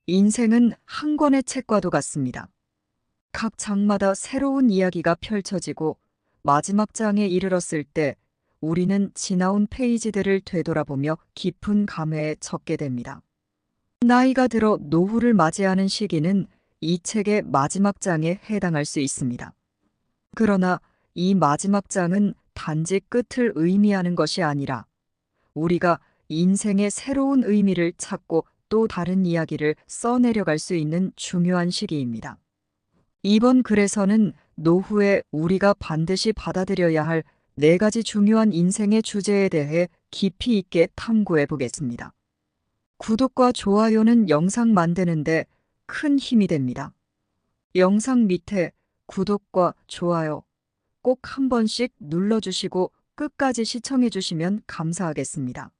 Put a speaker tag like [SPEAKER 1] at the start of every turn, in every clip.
[SPEAKER 1] 인생은 한 권의 책과도 같습니다. 각 장마다 새로운 이야기가 펼쳐지고 마지막 장에 이르렀을 때 우리는 지나온 페이지들을 되돌아보며 깊은 감회에 젖게 됩니다. 나이가 들어 노후를 맞이하는 시기는 이 책의 마지막 장에 해당할 수 있습니다. 그러나 이 마지막 장은 단지 끝을 의미하는 것이 아니라 우리가 인생의 새로운 의미를 찾고 또 다른 이야기를 써내려갈 수 있는 중요한 시기입니다. 이번 글에서는 노후에 우리가 반드시 받아들여야 할 4가지 중요한 인생의 주제에 대해 깊이 있게 탐구해 보겠습니다. 구독과 좋아요는 영상 만드는데 큰 힘이 됩니다. 영상 밑에 구독과 좋아요 꼭 한 번씩 눌러주시고 끝까지 시청해 주시면 감사하겠습니다.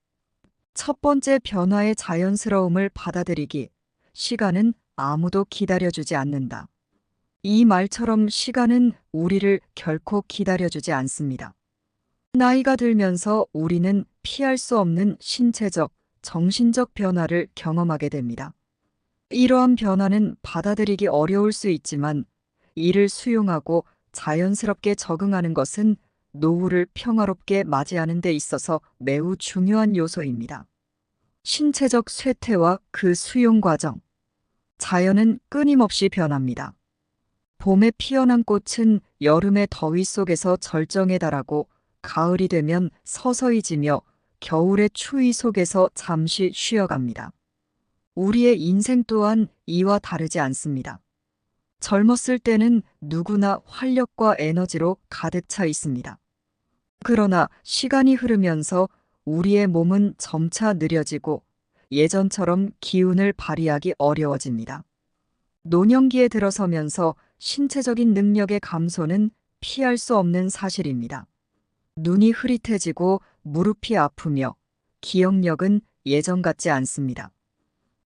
[SPEAKER 1] 첫 번째 변화의 자연스러움을 받아들이기. 시간은 아무도 기다려주지 않는다. 이 말처럼 시간은 우리를 결코 기다려주지 않습니다. 나이가 들면서 우리는 피할 수 없는 신체적, 정신적 변화를 경험하게 됩니다. 이러한 변화는 받아들이기 어려울 수 있지만 이를 수용하고 자연스럽게 적응하는 것은 노후를 평화롭게 맞이하는 데 있어서 매우 중요한 요소입니다. 신체적 쇠퇴와 그 수용 과정. 자연은 끊임없이 변합니다. 봄에 피어난 꽃은 여름의 더위 속에서 절정에 달하고 가을이 되면 서서히 지며 겨울의 추위 속에서 잠시 쉬어갑니다. 우리의 인생 또한 이와 다르지 않습니다. 젊었을 때는 누구나 활력과 에너지로 가득 차 있습니다. 그러나 시간이 흐르면서 우리의 몸은 점차 느려지고 예전처럼 기운을 발휘하기 어려워집니다. 노년기에 들어서면서 신체적인 능력의 감소는 피할 수 없는 사실입니다. 눈이 흐릿해지고 무릎이 아프며 기억력은 예전 같지 않습니다.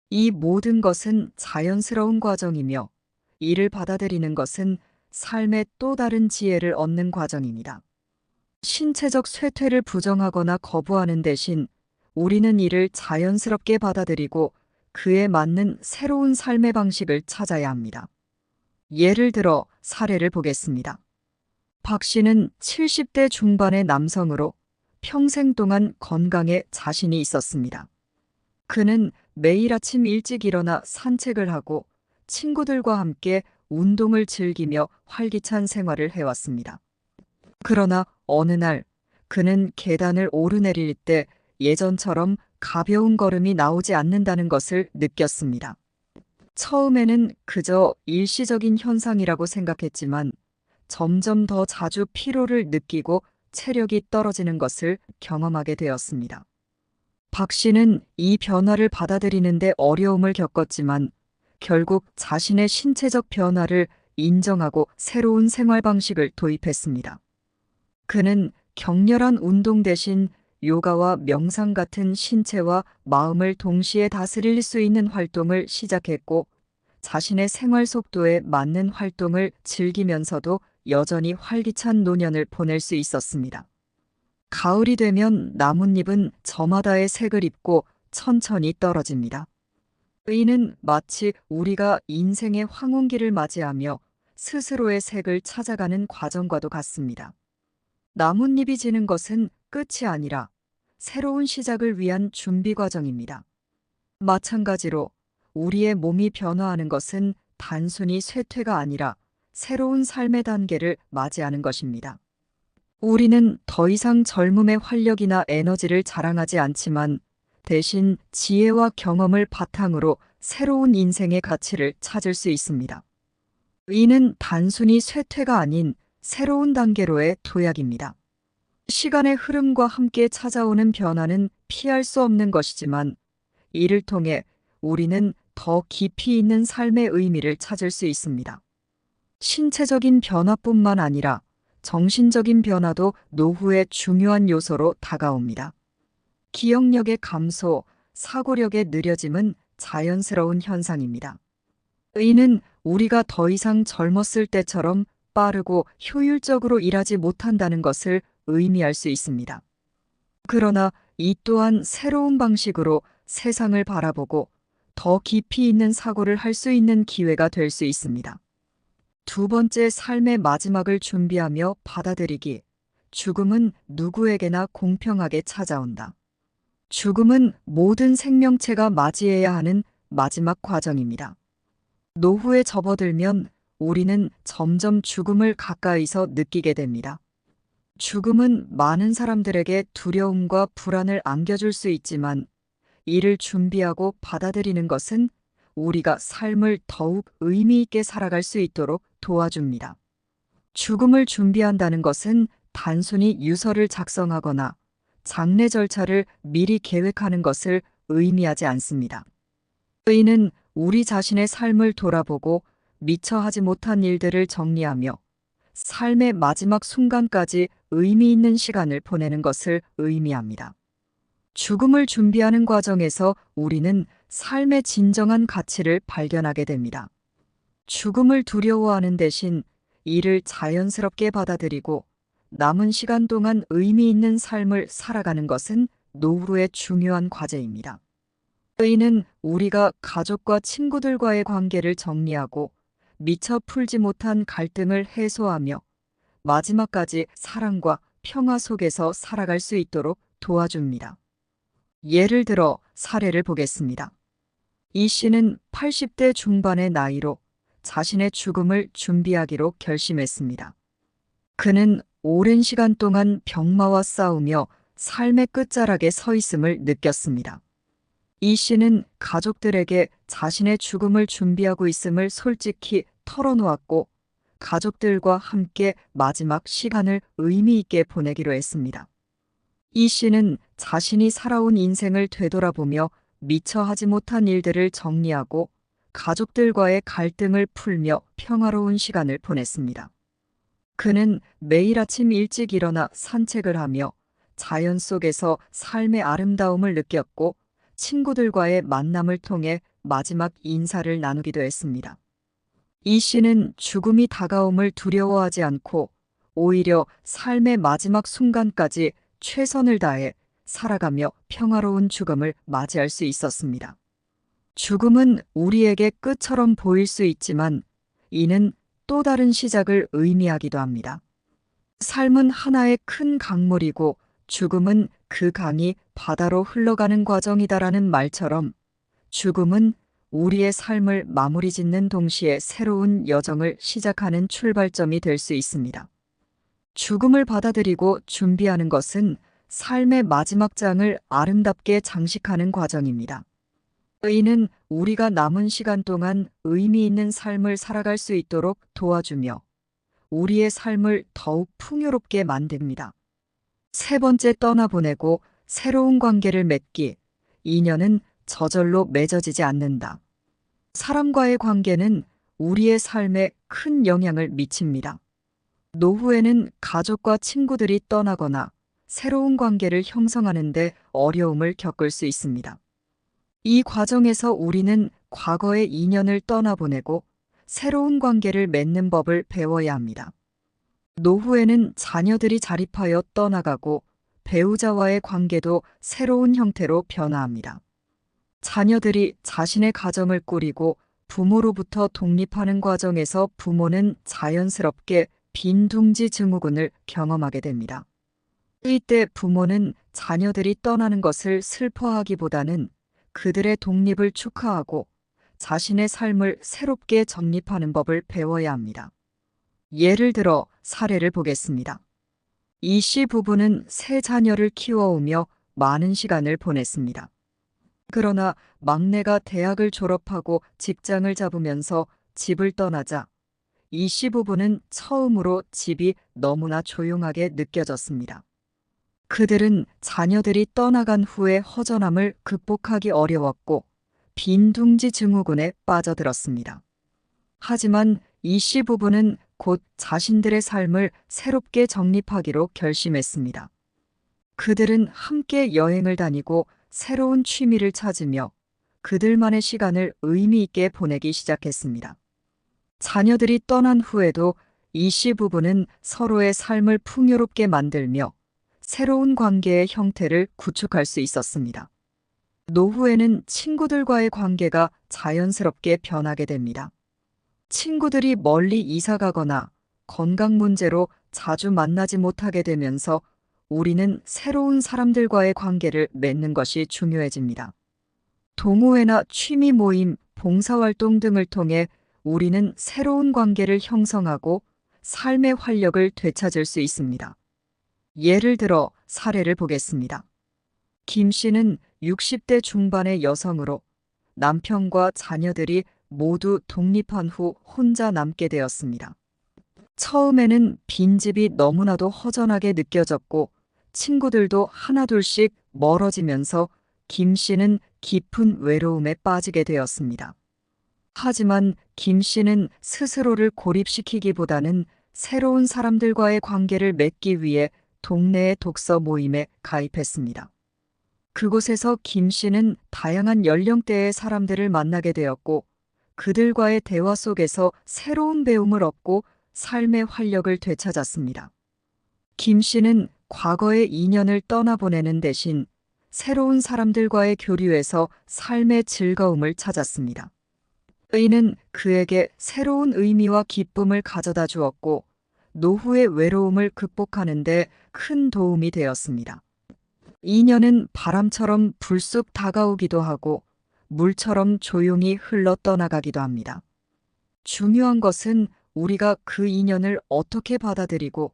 [SPEAKER 1] 이 모든 것은 자연스러운 과정이며 이를 받아들이는 것은 삶의 또 다른 지혜를 얻는 과정입니다. 신체적 쇠퇴를 부정하거나 거부하는 대신 우리는 이를 자연스럽게 받아들이고 그에 맞는 새로운 삶의 방식을 찾아야 합니다. 예를 들어 사례를 보겠습니다. 박 씨는 70대 중반의 남성으로 평생 동안 건강에 자신이 있었습니다. 그는 매일 아침 일찍 일어나 산책을 하고 친구들과 함께 운동을 즐기며 활기찬 생활을 해왔습니다. 그러나 어느 날 그는 계단을 오르내릴 때 예전처럼 가벼운 걸음이 나오지 않는다는 것을 느꼈습니다. 처음에는 그저 일시적인 현상이라고 생각했지만 점점 더 자주 피로를 느끼고 체력이 떨어지는 것을 경험하게 되었습니다. 박 씨는 이 변화를 받아들이는데 어려움을 겪었지만 결국 자신의 신체적 변화를 인정하고 새로운 생활 방식을 도입했습니다. 그는 격렬한 운동 대신 요가와 명상 같은 신체와 마음을 동시에 다스릴 수 있는 활동을 시작했고 자신의 생활 속도에 맞는 활동을 즐기면서도 여전히 활기찬 노년을 보낼 수 있었습니다. 가을이 되면 나뭇잎은 저마다의 색을 입고 천천히 떨어집니다. 이는 마치 우리가 인생의 황혼기를 맞이하며 스스로의 색을 찾아가는 과정과도 같습니다. 나뭇잎이 지는 것은 끝이 아니라 새로운 시작을 위한 준비 과정입니다. 마찬가지로 우리의 몸이 변화하는 것은 단순히 쇠퇴가 아니라 새로운 삶의 단계를 맞이하는 것입니다. 우리는 더 이상 젊음의 활력이나 에너지를 자랑하지 않지만 대신 지혜와 경험을 바탕으로 새로운 인생의 가치를 찾을 수 있습니다. 이는 단순히 쇠퇴가 아닌 새로운 단계로의 도약입니다. 시간의 흐름과 함께 찾아오는 변화는 피할 수 없는 것이지만 이를 통해 우리는 더 깊이 있는 삶의 의미를 찾을 수 있습니다. 신체적인 변화뿐만 아니라 정신적인 변화도 노후의 중요한 요소로 다가옵니다. 기억력의 감소, 사고력의 느려짐은 자연스러운 현상입니다. 이는 우리가 더 이상 젊었을 때처럼 빠르고 효율적으로 일하지 못한다는 것을 의미할 수 있습니다. 그러나 이 또한 새로운 방식으로 세상을 바라보고 더 깊이 있는 사고를 할 수 있는 기회가 될 수 있습니다. 두 번째, 삶의 마지막을 준비하며 받아들이기. 죽음은 누구에게나 공평하게 찾아온다. 죽음은 모든 생명체가 맞이해야 하는 마지막 과정입니다. 노후에 접어들면 우리는 점점 죽음을 가까이서 느끼게 됩니다. 죽음은 많은 사람들에게 두려움과 불안을 안겨줄 수 있지만 이를 준비하고 받아들이는 것은 우리가 삶을 더욱 의미 있게 살아갈 수 있도록 도와줍니다. 죽음을 준비한다는 것은 단순히 유서를 작성하거나 장례 절차를 미리 계획하는 것을 의미하지 않습니다. 의는 우리 자신의 삶을 돌아보고 미처 하지 못한 일들을 정리하며 삶의 마지막 순간까지 의미 있는 시간을 보내는 것을 의미합니다. 죽음을 준비하는 과정에서 우리는 삶의 진정한 가치를 발견하게 됩니다. 죽음을 두려워하는 대신 이를 자연스럽게 받아들이고 남은 시간 동안 의미 있는 삶을 살아가는 것은 노후의 중요한 과제입니다. 의는 우리가 가족과 친구들과의 관계를 정리하고 미처 풀지 못한 갈등을 해소하며 마지막까지 사랑과 평화 속에서 살아갈 수 있도록 도와줍니다. 예를 들어 사례를 보겠습니다. 이 씨는 80대 중반의 나이로 자신의 죽음을 준비하기로 결심했습니다. 그는 오랜 시간 동안 병마와 싸우며 삶의 끝자락에 서 있음을 느꼈습니다. 이 씨는 가족들에게 자신의 죽음을 준비하고 있음을 솔직히 털어놓았고 가족들과 함께 마지막 시간을 의미 있게 보내기로 했습니다. 이 씨는 자신이 살아온 인생을 되돌아보며 미처 하지 못한 일들을 정리하고 가족들과의 갈등을 풀며 평화로운 시간을 보냈습니다. 그는 매일 아침 일찍 일어나 산책을 하며 자연 속에서 삶의 아름다움을 느꼈고 친구들과의 만남을 통해 마지막 인사를 나누기도 했습니다. 이 씨는 죽음이 다가옴을 두려워하지 않고 오히려 삶의 마지막 순간까지 최선을 다해 살아가며 평화로운 죽음을 맞이할 수 있었습니다. 죽음은 우리에게 끝처럼 보일 수 있지만 이는 또 다른 시작을 의미하기도 합니다. 삶은 하나의 큰 강물이고 죽음은 그 강이 바다로 흘러가는 과정이다라는 말처럼 죽음은 우리의 삶을 마무리 짓는 동시에 새로운 여정을 시작하는 출발점이 될 수 있습니다. 죽음을 받아들이고 준비하는 것은 삶의 마지막 장을 아름답게 장식하는 과정입니다. 의는 우리가 남은 시간 동안 의미 있는 삶을 살아갈 수 있도록 도와주며 우리의 삶을 더욱 풍요롭게 만듭니다. 세 번째, 떠나보내고 새로운 관계를 맺기. 인연은 저절로 맺어지지 않는다. 사람과의 관계는 우리의 삶에 큰 영향을 미칩니다. 노후에는 가족과 친구들이 떠나거나 새로운 관계를 형성하는 데 어려움을 겪을 수 있습니다. 이 과정에서 우리는 과거의 인연을 떠나보내고 새로운 관계를 맺는 법을 배워야 합니다. 노후에는 자녀들이 자립하여 떠나가고 배우자와의 관계도 새로운 형태로 변화합니다. 자녀들이 자신의 가정을 꾸리고 부모로부터 독립하는 과정에서 부모는 자연스럽게 빈둥지 증후군을 경험하게 됩니다. 이때 부모는 자녀들이 떠나는 것을 슬퍼하기보다는 그들의 독립을 축하하고 자신의 삶을 새롭게 정립하는 법을 배워야 합니다. 예를 들어 사례를 보겠습니다. 이 씨 부부는 세 자녀를 키워오며 많은 시간을 보냈습니다. 그러나 막내가 대학을 졸업하고 직장을 잡으면서 집을 떠나자 이 씨 부부는 처음으로 집이 너무나 조용하게 느껴졌습니다. 그들은 자녀들이 떠나간 후의 허전함을 극복하기 어려웠고 빈둥지 증후군에 빠져들었습니다. 하지만 이 씨 부부는 곧 자신들의 삶을 새롭게 정립하기로 결심했습니다. 그들은 함께 여행을 다니고 새로운 취미를 찾으며 그들만의 시간을 의미 있게 보내기 시작했습니다. 자녀들이 떠난 후에도 이 씨 부부는 서로의 삶을 풍요롭게 만들며 새로운 관계의 형태를 구축할 수 있었습니다. 노후에는 친구들과의 관계가 자연스럽게 변하게 됩니다. 친구들이 멀리 이사 가거나 건강 문제로 자주 만나지 못하게 되면서 우리는 새로운 사람들과의 관계를 맺는 것이 중요해집니다. 동호회나 취미 모임, 봉사활동 등을 통해 우리는 새로운 관계를 형성하고 삶의 활력을 되찾을 수 있습니다. 예를 들어 사례를 보겠습니다. 김 씨는 60대 중반의 여성으로 남편과 자녀들이 모두 독립한 후 혼자 남게 되었습니다. 처음에는 빈집이 너무나도 허전하게 느껴졌고 친구들도 하나둘씩 멀어지면서 김 씨는 깊은 외로움에 빠지게 되었습니다. 하지만 김 씨는 스스로를 고립시키기보다는 새로운 사람들과의 관계를 맺기 위해 동네의 독서 모임에 가입했습니다. 그곳에서 김 씨는 다양한 연령대의 사람들을 만나게 되었고 그들과의 대화 속에서 새로운 배움을 얻고 삶의 활력을 되찾았습니다. 김 씨는 과거의 인연을 떠나보내는 대신 새로운 사람들과의 교류에서 삶의 즐거움을 찾았습니다. 이는 그에게 새로운 의미와 기쁨을 가져다 주었고 노후의 외로움을 극복하는 데 큰 도움이 되었습니다. 인연은 바람처럼 불쑥 다가오기도 하고 물처럼 조용히 흘러 떠나가기도 합니다. 중요한 것은 우리가 그 인연을 어떻게 받아들이고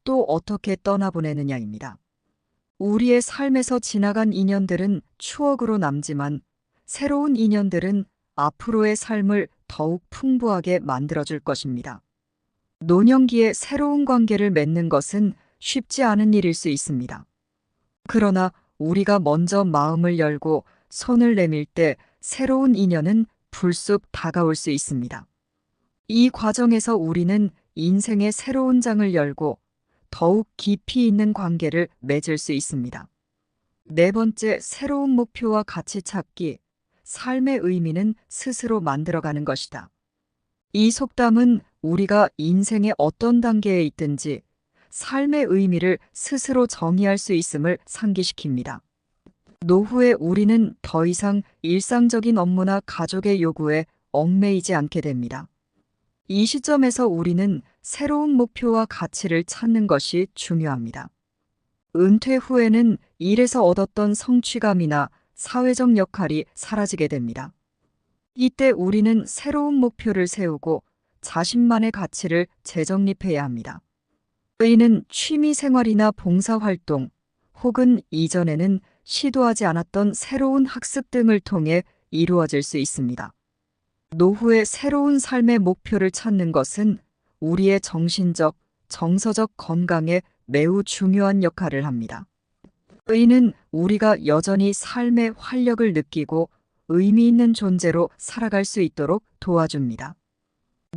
[SPEAKER 1] 또 어떻게 떠나보내느냐입니다. 우리의 삶에서 지나간 인연들은 추억으로 남지만 새로운 인연들은 앞으로의 삶을 더욱 풍부하게 만들어줄 것입니다. 노년기에 새로운 관계를 맺는 것은 쉽지 않은 일일 수 있습니다. 그러나 우리가 먼저 마음을 열고 손을 내밀 때 새로운 인연은 불쑥 다가올 수 있습니다. 이 과정에서 우리는 인생의 새로운 장을 열고 더욱 깊이 있는 관계를 맺을 수 있습니다. 네 번째, 새로운 목표와 가치 찾기. 삶의 의미는 스스로 만들어가는 것이다. 이 속담은 우리가 인생의 어떤 단계에 있든지 삶의 의미를 스스로 정의할 수 있음을 상기시킵니다. 노후에 우리는 더 이상 일상적인 업무나 가족의 요구에 얽매이지 않게 됩니다. 이 시점에서 우리는 새로운 목표와 가치를 찾는 것이 중요합니다. 은퇴 후에는 일에서 얻었던 성취감이나 사회적 역할이 사라지게 됩니다. 이때 우리는 새로운 목표를 세우고 자신만의 가치를 재정립해야 합니다. 이는 취미 생활이나 봉사활동 혹은 이전에는 시도하지 않았던 새로운 학습 등을 통해 이루어질 수 있습니다. 노후의 새로운 삶의 목표를 찾는 것은 우리의 정신적, 정서적 건강에 매우 중요한 역할을 합니다. 이는 우리가 여전히 삶의 활력을 느끼고 의미 있는 존재로 살아갈 수 있도록 도와줍니다.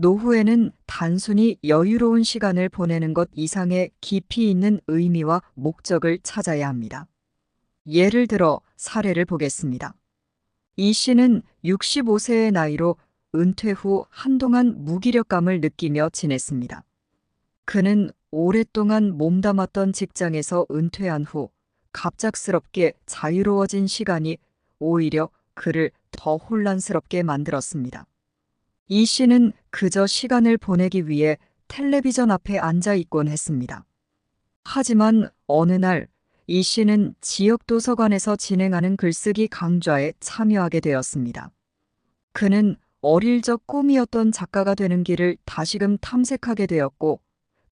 [SPEAKER 1] 노후에는 단순히 여유로운 시간을 보내는 것 이상의 깊이 있는 의미와 목적을 찾아야 합니다. 예를 들어 사례를 보겠습니다. 이 씨는 65세의 나이로 은퇴 후 한동안 무기력감을 느끼며 지냈습니다. 그는 오랫동안 몸담았던 직장에서 은퇴한 후 갑작스럽게 자유로워진 시간이 오히려 그를 더 혼란스럽게 만들었습니다. 이 씨는 그저 시간을 보내기 위해 텔레비전 앞에 앉아 있곤 했습니다. 하지만 어느 날 이 씨는 지역 도서관에서 진행하는 글쓰기 강좌에 참여하게 되었습니다. 그는 어릴 적 꿈이었던 작가가 되는 길을 다시금 탐색하게 되었고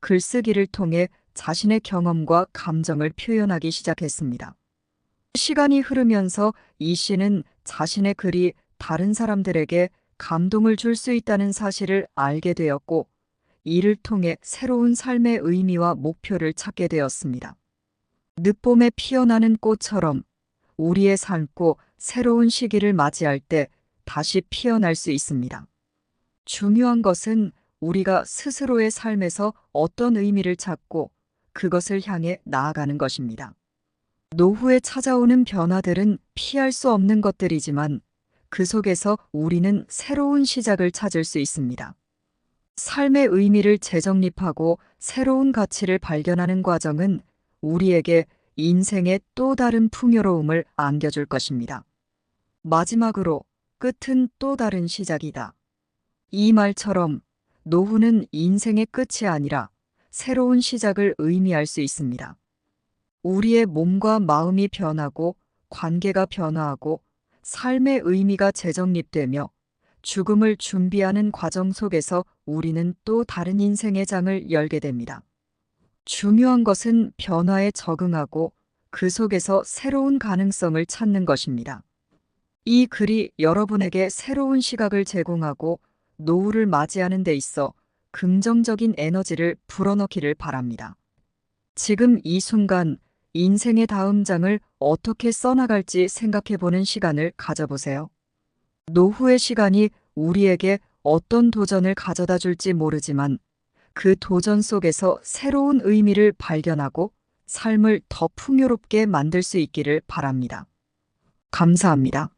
[SPEAKER 1] 글쓰기를 통해 자신의 경험과 감정을 표현하기 시작했습니다. 시간이 흐르면서 이 씨는 자신의 글이 다른 사람들에게 감동을 줄 수 있다는 사실을 알게 되었고 이를 통해 새로운 삶의 의미와 목표를 찾게 되었습니다. 늦봄에 피어나는 꽃처럼 우리의 삶고 새로운 시기를 맞이할 때 다시 피어날 수 있습니다. 중요한 것은 우리가 스스로의 삶에서 어떤 의미를 찾고 그것을 향해 나아가는 것입니다. 노후에 찾아오는 변화들은 피할 수 없는 것들이지만 그 속에서 우리는 새로운 시작을 찾을 수 있습니다. 삶의 의미를 재정립하고 새로운 가치를 발견하는 과정은 우리에게 인생의 또 다른 풍요로움을 안겨줄 것입니다. 마지막으로 끝은 또 다른 시작이다. 이 말처럼 노후는 인생의 끝이 아니라 새로운 시작을 의미할 수 있습니다. 우리의 몸과 마음이 변하고 관계가 변화하고 삶의 의미가 재정립되며 죽음을 준비하는 과정 속에서 우리는 또 다른 인생의 장을 열게 됩니다. 중요한 것은 변화에 적응하고 그 속에서 새로운 가능성을 찾는 것입니다. 이 글이 여러분에게 새로운 시각을 제공하고 노후를 맞이하는 데 있어 긍정적인 에너지를 불어넣기를 바랍니다. 지금 이 순간 인생의 다음 장을 어떻게 써나갈지 생각해보는 시간을 가져보세요. 노후의 시간이 우리에게 어떤 도전을 가져다 줄지 모르지만 그 도전 속에서 새로운 의미를 발견하고 삶을 더 풍요롭게 만들 수 있기를 바랍니다. 감사합니다.